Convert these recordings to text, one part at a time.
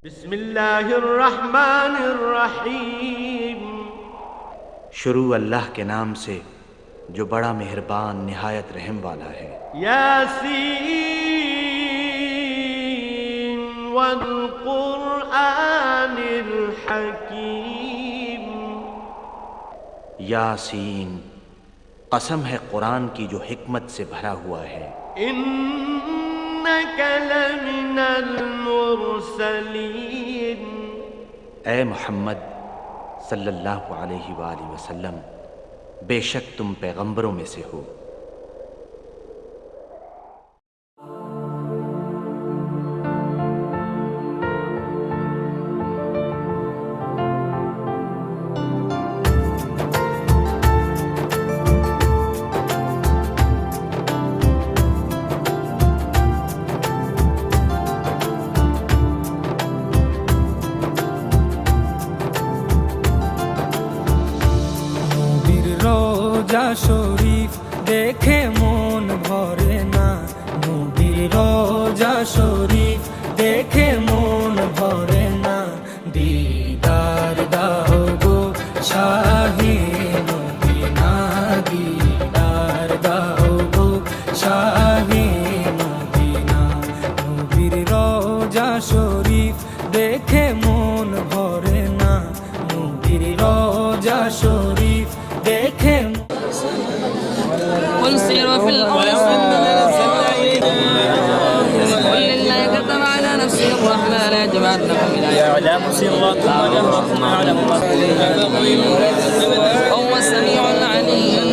बिस्मिल्लाहिर्रहमानिर्रहीम। शुरू अल्लाह के नाम से जो बड़ा मेहरबान निहायत रहम वाला है। यासीन वल कुरआनिल हकीम। यासीन, कसम है कुरान की जो हिकमत से भरा हुआ है। इन्नका लमिनल मुरसलीन। ए मोहम्मद सल्लल्लाहु अलैहि वसल्लम, बेशक तुम पैगंबरों में से हो। রোজা শরীফ দেখে মন ভরে না, নবীর রোজা শরীফ দেখে মন ভরে না। দিদার দাও গো শাহে মদিনা, দিদার দাও গো শাহে মদিনা। নবীর রোজা শরীফ দেখে মন ভরে না, নবীর রোজা শরীফ देखे। قل سيروا في الأرض قل لله كتب على نفسه الرحمة لا يجمعنكم إلى يعلم سركم وجهركم ويعلم ما هو السميع العليم.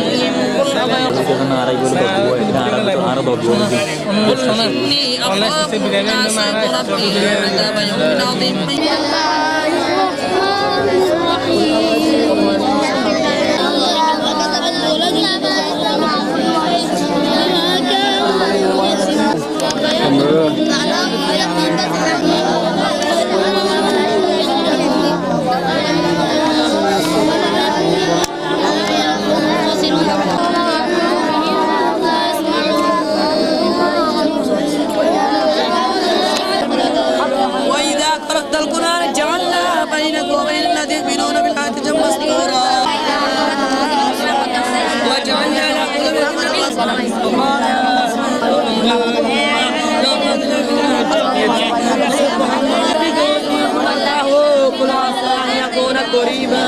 قل إني أخاف إن عصيت ربي عذاب يوم عظيم. وإذا قرأت القرآن جعلنا بينك وبين الذين يؤمنون بالآيات مسطورا وجعلنا على قلوبهم قل عسى أن يكون قريبا.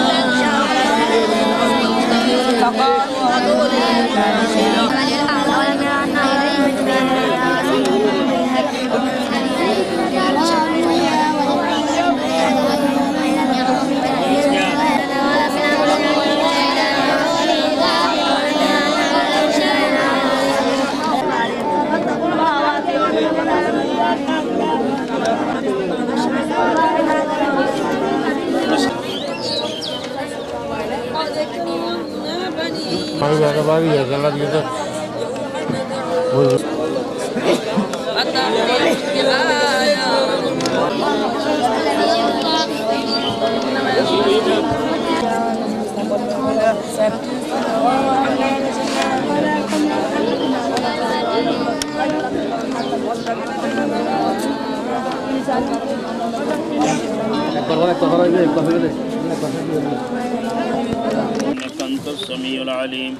أنت السميع العليم.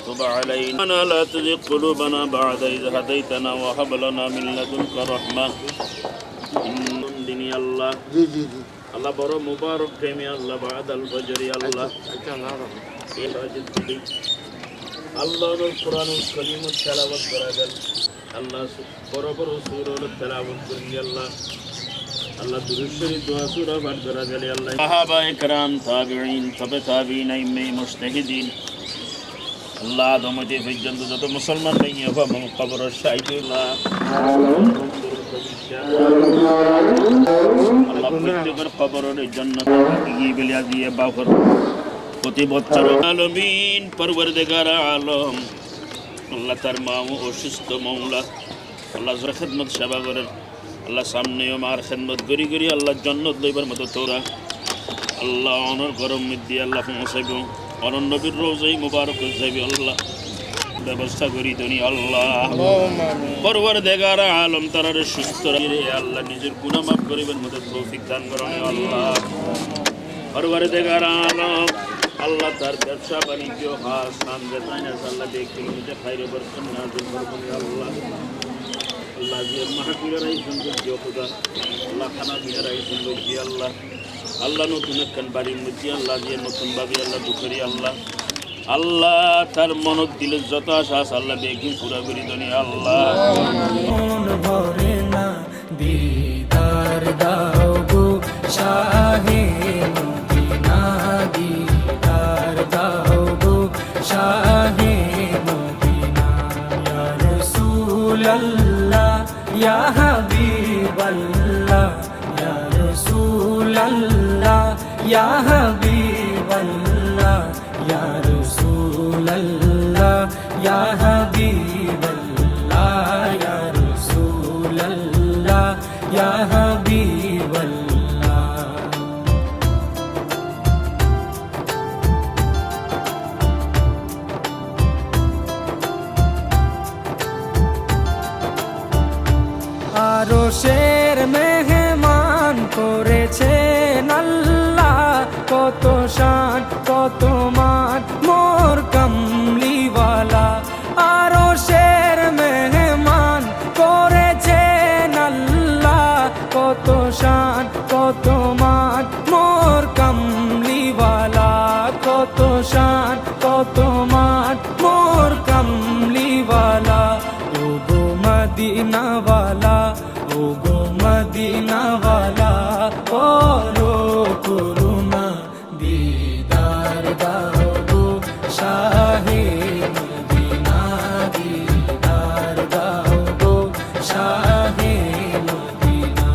تب علينا لا تزغ قلوبنا بعد إذ هديتنا وهب لنا من لدنك رحمة إنني الله الله بر مبارك كمي الله بعد الفجر الله الله القرآن الكريم التلاوة برادل الله برابر سورة التلاوة كريم الله الله درشري دعاء سورة برادل الله صحابة إكرام تابعين تبع تابعين أئمة مجتهدين الله دمتي في الجنة যত মুসলমান নেই এবং কবর শাহিদুল্লাহ আল্লাহ প্রত্যেকের কবরের জান্নাত গিয়ে বিলিয়া দিয়ে বাফর প্রতি বছর আলামিন পরওয়ারদিগার আলম আল্লাহ তার মা অসুস্থ মাওলা আল্লাহ জোর খিদমত সেবা করেন আল্লাহ সামনেও মার খিদমত করি করি আল্লাহ জান্নাত লইবার মতো তোরা আল্লাহ অনর গরম মিদ্দি আল্লাহ পৌঁছাইব অনর নবীর রোজাই মুবারক যাইবে আল্লাহ ব্যবস্থা করি তুমি আল্লাহ পরওয়ারদিগার আলম তারার সুস্থ রে আল্লাহ নিজের গুনাহ মাফ করিবেন মদদ তৌফিক দান করুন আল্লাহ পরওয়ারদিগার আলম আল্লাহ তার ব্যবসা বাণিজ্য হাস সামনে তাইনা আল্লাহ দেখতে নিতে খাইরে বরকত নাযিল করুন আল্লাহ আল্লাহ যে মাহফিলের এই সৌন্দর্য খোদা আল্লাহ খানা দিনের এই সৌন্দর্য আল্লাহ আল্লাহ নতুন একখান বাড়ির মধ্যে আল্লাহ যে নতুন ভাবে আল্লাহ দুঃখেরি আল্লাহ আল্লাহ তার মনত দিলে যত আশা আছে আল্লাহ বেগিন পুরা করি দনি আল্লাহ মন ভরে না দিদার দাও গো শাহে মদিনা দিদার দাও গো শাহে মদিনা ইয়া রাসূলুল্লাহ ইয়া হাবিবাল্লাহ ইয়া রাসূলুল্লাহ ইয়া হাবিবাল্লাহ ইয়া রাসূলুল্লাহ ইয়া হাবিবাল্লাহ ইয়া রাসূলুল্লাহ ইয়া হাবিবাল্লাহ আরশের মেহমান করেছেন আল্লাহ কত শান কত মান মোর কামলিওয়ালা আরশের মেহমান করেছেন আল্লাহ কত শান কত মান মোর কামলিওয়ালা কত শান কত মান মোর কামলিওয়ালা ও গো মদিনাওয়ালা ও গো মদিনাওয়ালা করো করুণা দিদার দাও গো শাহে মদিনা দিদার দাও গো শাহে মদিনা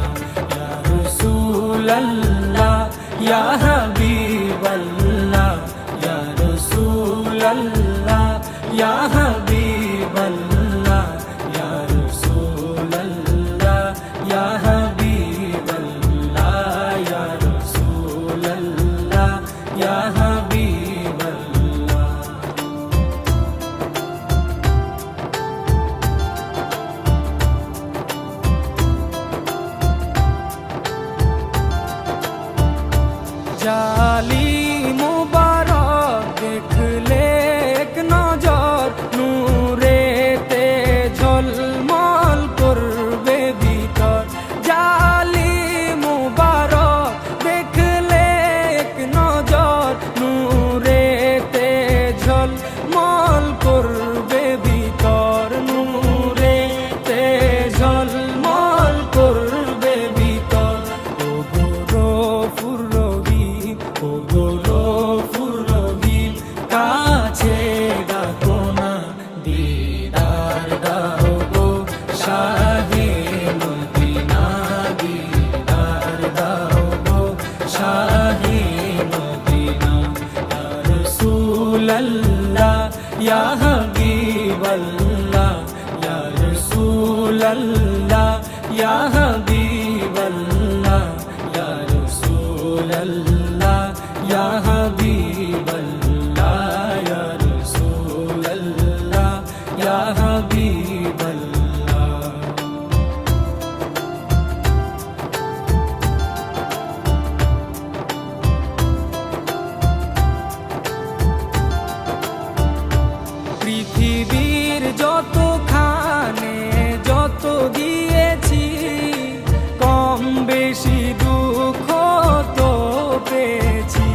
ইয়া রাসূলুল্লাহ ইয়া হাবিবাল্লাহ ইয়া রাসূলুল্লাহ ইয়া হাবিবাল্লাহ ইয়া রাসূলুল্লাহ ইয়া হাবিবাল্লাহ ইয়া রাসূলুল্লাহ ইয়া হাবিবাল্লাহ জালি মুবারক দেখলে এক নজর নূরেতে ঝলমল করবে ভিতর জালি মুবারক দেখলে এক নজর নূরেতে ঝলমল করবে ভিতর নূরেতে ঝলমল করবে ভিতর ও গো ফুররহিম ও গো ফুররহিম কাছে ডাকো না দিদার দাও গো শাহে মদিনা দিদার দাও গো শাহে মদিনা ইয়া রাসূলুল্লাহ ইয়া হাবিবাল্লাহ ইয়া রাসূলুল্লাহ ইয়া হাবিবাল্লাহ ইয়া রাসূলুল্লাহ ইয়া হাবিবাল্লাহ ইয়া রাসূলুল্লাহ ইয়া হাবিবাল্লাহ পৃথিবীর যতখানে যত দিয়েছি কম বেশি দুঃখ তো পেয়েছি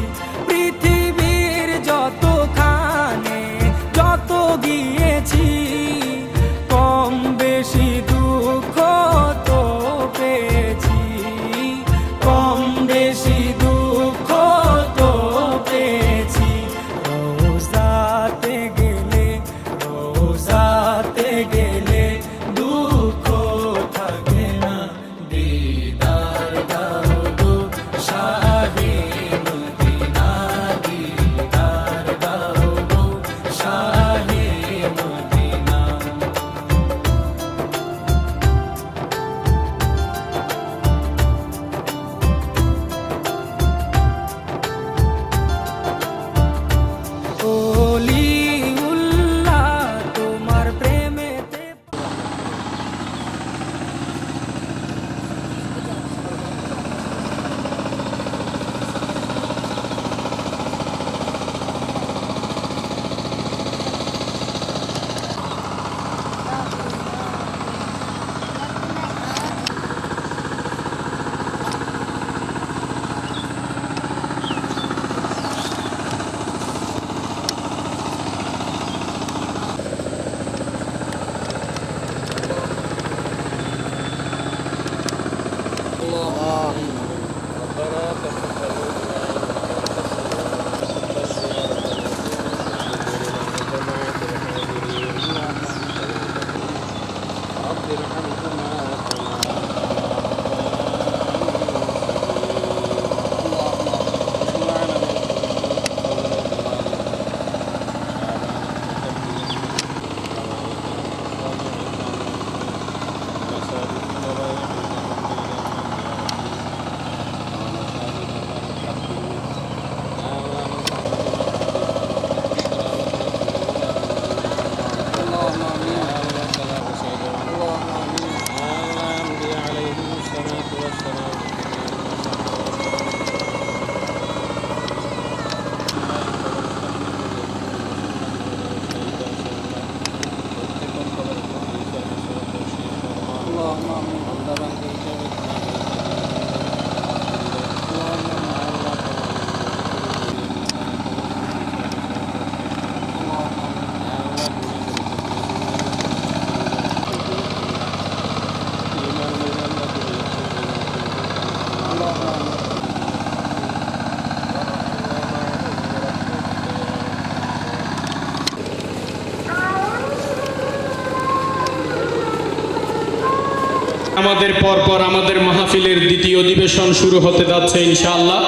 আমাদের পরপর আমাদের মাহফিলের দ্বিতীয় অধিবেশন শুরু হতে যাচ্ছে ইনশাআল্লাহ।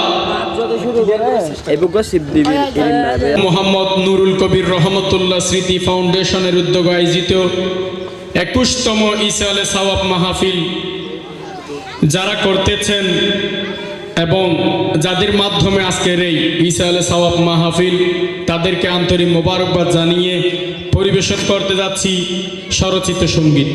মোহাম্মদ নুরুল কবির রহমতুল্লাহ স্মৃতি ফাউন্ডেশনের উদ্যোগে আয়োজিত 21তম ইসালে সাওয়াব মাহফিল যারা করতেছেন এবং যাদের মাধ্যমে আজকের এই ইসালে সাওয়াব মাহফিল, তাদেরকে আন্তরিক মোবারকবাদ জানিয়ে পরিবেশন করতে যাচ্ছি স্বরচিত সঙ্গীত।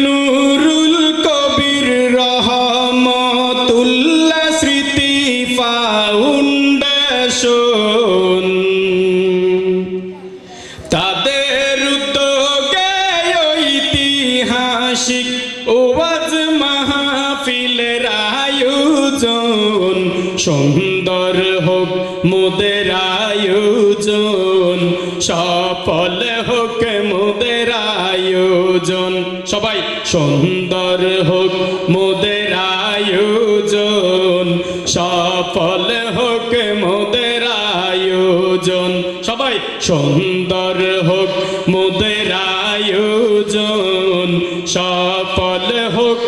নুরুল কবির রহমতুল্লাহ স্মৃতি ফাউন্ডেশন তাদের উদ্যোগে ঐতিহাসিক ওয়াজ মাহফিলের আয়োজন, সুন্দর হোক মোদের আয়োজন, সফল হোক মোদের আয়োজন। সবাই সুন্দর হোক মোদের আয়োজন, সফল হোক মোদের আয়োজন। সবাই সুন্দর হোক মোদের আয়োজন, সফল হোক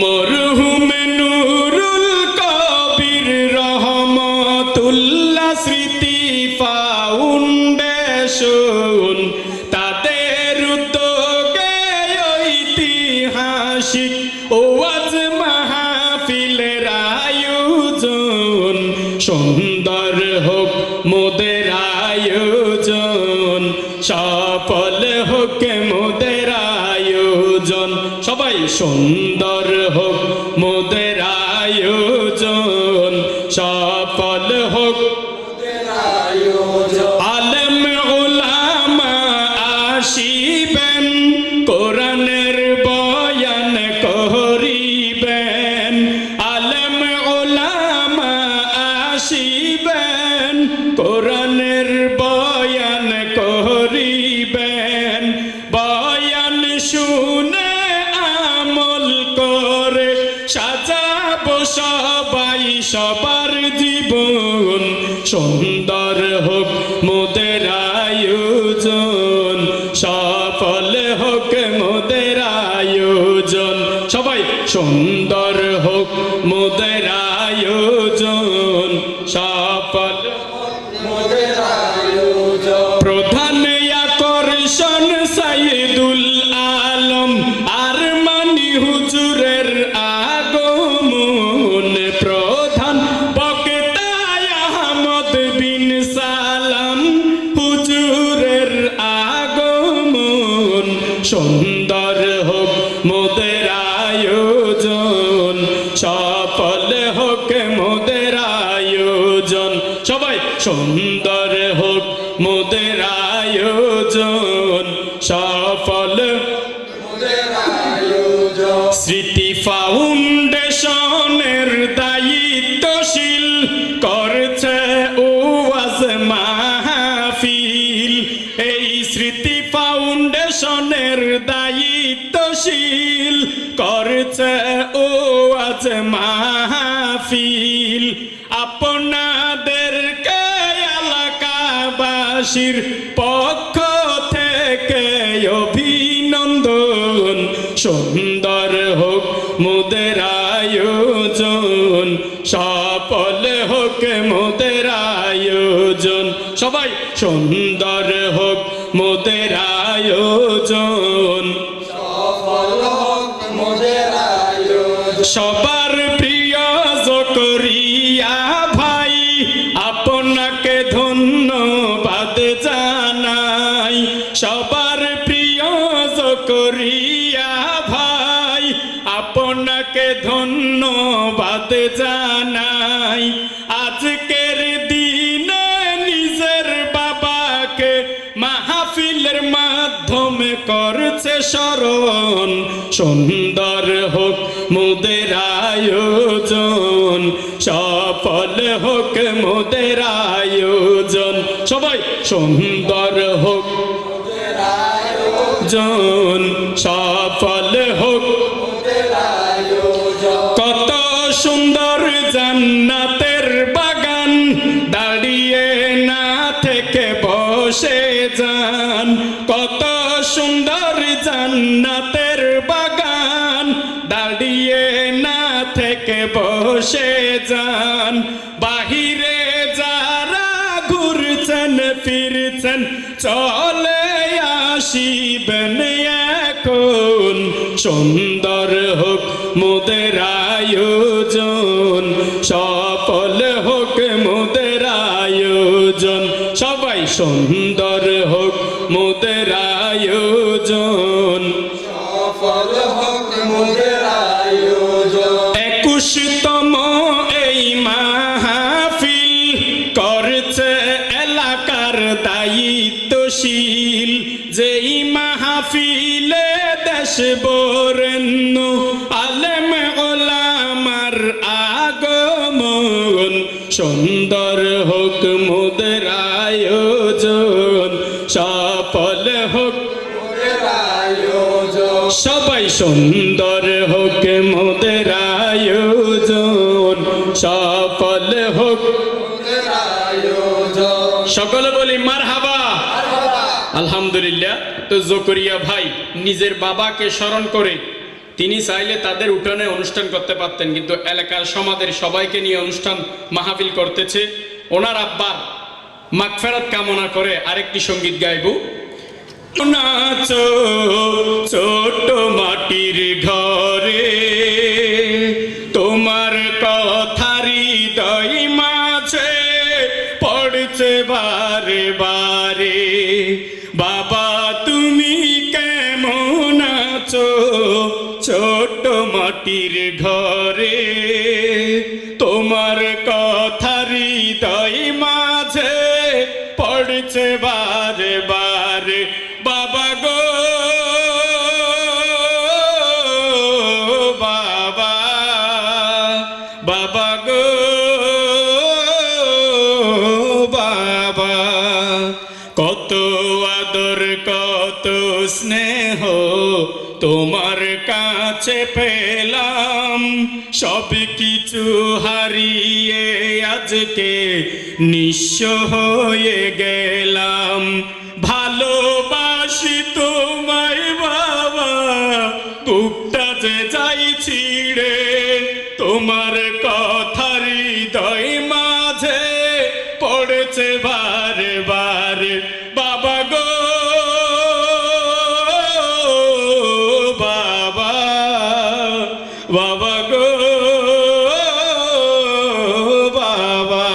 মরহুম নুরুল কবির রহমতুল্লাহ স্মৃতি ফাউন্ডেশন তাদের উদ্যোগে ঐতিহাসিক ওয়াজ মাহফিলের আয়োজন, সুন্দর হোক মোদের আয়োজন, সফল হোক মোদের আয়োজন। সবাই সুন্দর হোক মোদের আয়োজন, সফল হোক আলেম উলামা আসিবেন, কোরআনের বয়ান করিবেন। আলেম উলামা আসিবেন, কোরআনের বয়ান করিবেন। বয়ান শুনে আমল করে সাজাবো সবাই সবার জীবন, সুন্দর হোক মোদের আয়োজন, সফল হোক মোদের আয়োজন। সবাই সুন্দর হোক মোদের আয়োজন, সফল মোদের আয়োজন। প্রধান আকর্ষণ সাইদুল আলম আর মানি হুজুরের আগমন, প্রধান বক্তা আহমদ বিন সালাম হুজুরের আগমন, সুন্দর হোক মোদের আয়োজন, সফল হোক মোদের আয়োজন। সবাই সুন্দর হোক মোদের আয়োজন, সফল মোদের আয়োজন। স্মৃতি ফাউন্ডেশনের দায়িত্বশীল করছে ওয়াজ মাহফিল, এই স্মৃতি ফাউন্ডেশনের দায়িত্ব দায়িত্বশীল করছে ও আজ মাহফিল আপনাদেরকে এলাকাবাসীর পক্ষ থেকে অভিনন্দন সুন্দর হোক মোদের আয়োজন সফল হোক মোদের আয়োজন সবাই সুন্দর হোক মোদের আয়োজন সবার প্রিয় জকরিয়া ভাই আপনাকে ধন্যবাদ জানাই সবার প্রিয় জকরিয়া ভাই আপনাকে ধন্যবাদ জানাই আজকের দিনে নিজের বাবাকে মাহফিলের মাধ্যমে করছে স্মরণ সুন্দর হোক মোদের আয়োজন সফল হোক মোদের আয়োজন সবাই সুন্দর হোক জন সফল হোক কত সুন্দর জান্নাতের বাগান দাঁড়িয়ে না থেকে বসে যান কত সুন্দর জান্নাতের বাগান দাঁড়িয়ে না থেকে বসে যান বাহিরে যারা ঘুরছেন ফিরছেন চলে আসিবেন এখন সুন্দর হোক মোদের আয়োজন সফল হোক মোদের আয়োজন সবাই সুন্দর হোক মোদের আয়োজন সফল হোক মোদের আয়োজন 21তম এই মাহফিল করছে এলাকার দায়িত্বশীল যেই মাহফিলে দেশ বরেণ্য আলেম ওলামার আগমন সুন্দর হোক মোদের আয়োজন সফল হোক মোদের আয়োজন সবাই সুন্দর হোক মোদের আয়োজন সফল হোক মোদের আয়োজন সকলে বলি মারহাবা আলহামদুলিল্লাহ তো জকরিয়া ভাই নিজের বাবাকে স্মরণ করে তিনি চাইলে তাদের উঠানে অনুষ্ঠান করতে পারতেন কিন্তু এলাকার সমাজের সবাইকে নিয়ে অনুষ্ঠান মাহফিল করতেছে ওনার আব্বার মাগফিরাত কামনা করে আরেকটি সঙ্গীত গাইব নাচো ছোট মাটির ঘরে তোমার কথারি হৃদয় মাঝে পড়ছে বারে বারে বাবা তুমি কেমন আছো ছোট মাটির ঘরে তোমার কথার হৃদয় মাঝে পড়ছে বারে বারে বাবা গো বাবা বাবা গো বাবা কত আদর কত স্নেহ তোমার কাছে পেলাম সব কিছু হারিয়ে আজকে নিঃস্ব হয়ে গেলাম ভালোবাসি তোমায় বাবা বুকটা যে যাই ছিড়ে তোমার কথার হৃদয় মাঝে পড়েছে বারে বারে বাবা গো বাবা বাবা গো বাবা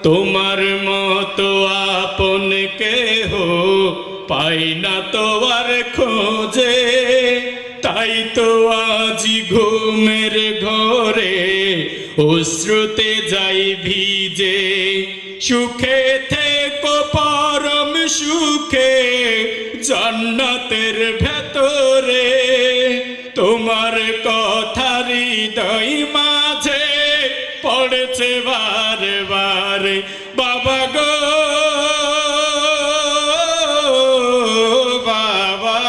তোমার মতো আপন কেহ পাই না তো আর খোঁজে তাই তো আজি ঘুমের ঘরে অশ্রুতে যাই ভিজে সুখে থেকো পরম সুখে জান্নাতের ভেতরে তোমার কথার হৃদয় মাঝে পড়ছে বারে বারে বাবা গো বাবা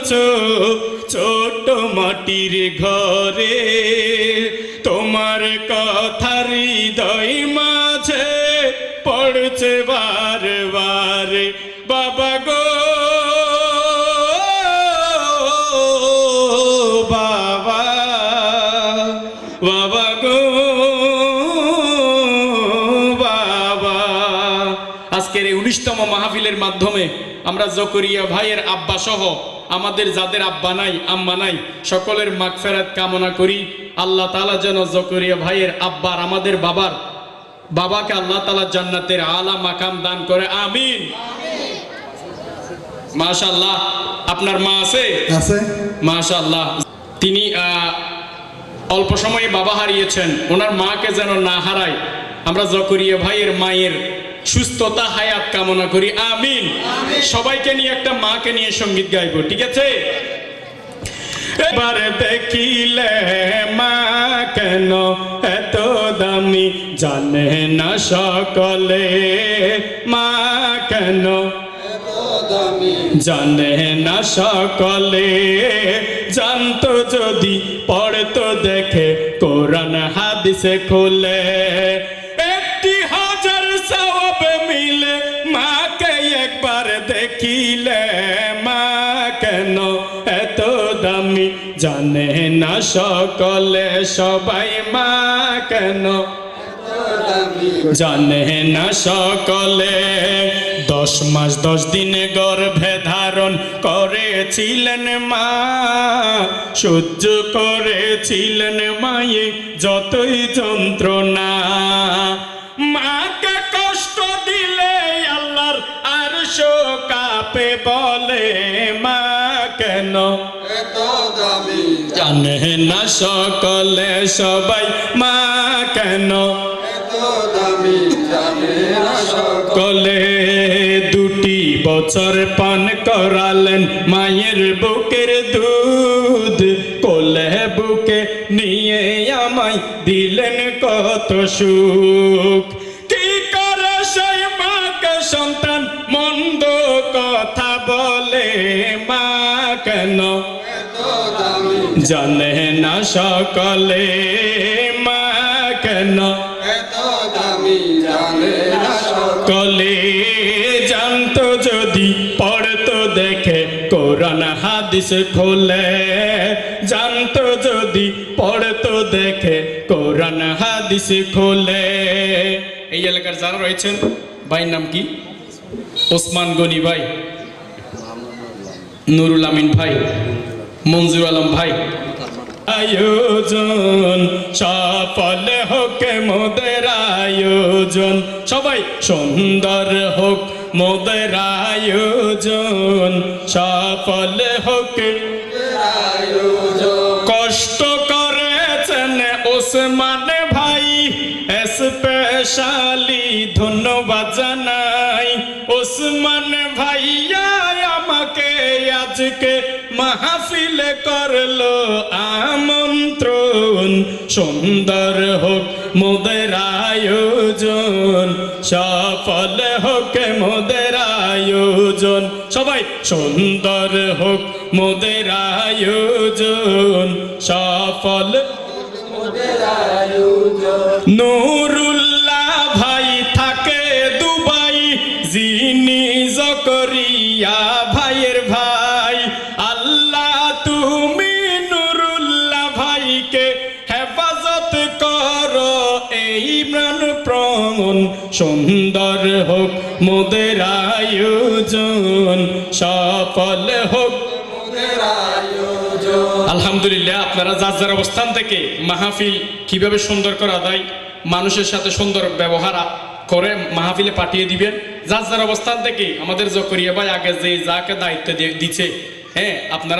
করছো ছোট মাটির ঘরে, তোমার কথা হৃদয় মাঝে পড়ছে বারে বারে বাবা গো বাবা, বাবা গো বাবা। আজকের এই 19তম মাহফিলের মাধ্যমে আমরা জকরিয়া ভাইয়ের আব্বা সহ আমাদের যাদের আব্বা নাই আম্মা নাই সকলের মাগফিরাত কামনা করি। আল্লাহ তাআলা যেন জকরিয়া ভাইয়ের আব্বার আমাদের বাবাকে আল্লাহ তাআলা জান্নাতের আলা মাকাম দান করে, আমিন। মাশাআল্লাহ, আপনার মা আছে? আছে। মাশাআল্লাহ, তিনি অল্প সময়ে বাবা হারিয়েছেন, ওনার মাকে যেন না হারায়। আমরা জকরিয়া ভাইয়ের মায়ের সুস্থতা হায়াত কামনা করি, আমিন। সবাইকে নিয়ে একটা মাকে নিয়ে সঙ্গীত গাইবো, ঠিক আছে? এবারে দেখিলে মা কেন এত দামি, জানে না সকলে মা কেন জানে না সকলে, জানতো যদি পড়তো দেখে কোরআন হাদিসে খুলে, 1000 সওয়াব মিলে মাকে একবার দেখিলে, মা কেন এত দামি, জানে না সকলে সবাই মা কেন জানে না সকলে। 10 মাস 10 দিন গর্ভে ধারণ করেছিলেন মা, সহ্য করেছিলেন মায়ে যতই যন্ত্রণা, মাকে কষ্ট দিলে আল্লাহর আরশ কাঁপে বলে মা কেন জানে না সকলে সবাই মা কেন সকলে। 2 বছর পান করালেন মায়ের বুকের দুধ, কোলে বুকে নিয়ে আমায় দিলেন কত সুখ, কি করে সেই মাকে সন্তান মন্দ কথা বলে মা কেন জানে না সকলে মা কেন সকলে, জানতো যদি পড়তো দেখে কোরআন হাদিস খোলে, জানতো যদি পড়তো দেখে কোরআন হাদিস খোলে। এই এলাকার যারা রয়েছেন, ভাইয়ের নাম কি? ওসমান গনি ভাই, নুরুল আমিন ভাই, মঞ্জুর আলম ভাই। আয়োজন সফল হোক মোদের আয়োজন, সবাই সুন্দর হোক মোদের আয়োজন, সফল হোক কষ্ট করেছেন ওসমান ভাই, স্পেশালি ধন্যবাদ জানাই। ওসমান ভাইয়া আমাকে আজকে মাহফিলে করলো আমন্ত্রণ, সুন্দর হোক মোদের আয়োজন, সফল হোক মোদের আয়োজন, সবাই সুন্দর হোক মোদের আয়োজন, সফল নুরুল্লাহ ভাই থাকে দুবাই, যিনি জকরিয়া ভাইয়ের ভাই, আল্লাহ তুমি নুরুল্লাহ ভাইকে হেফাজত করো এই প্রাণ প্রণ, সুন্দর হোক মোদের আয়োজন, সফল হোক। আলহামদুলিল্লাহ, আপনারা যার যার অবস্থান থেকে মাহফিল কিভাবে সুন্দর করা যায়, মানুষের সাথে সুন্দর ব্যবহার করে মাহফিলে পাঠিয়ে দিবেন। যার যার অবস্থান থেকে আমাদের জকরিয়া ভাই আগে যে যাকে দায়িত্ব দিচ্ছে, হ্যাঁ আপনারা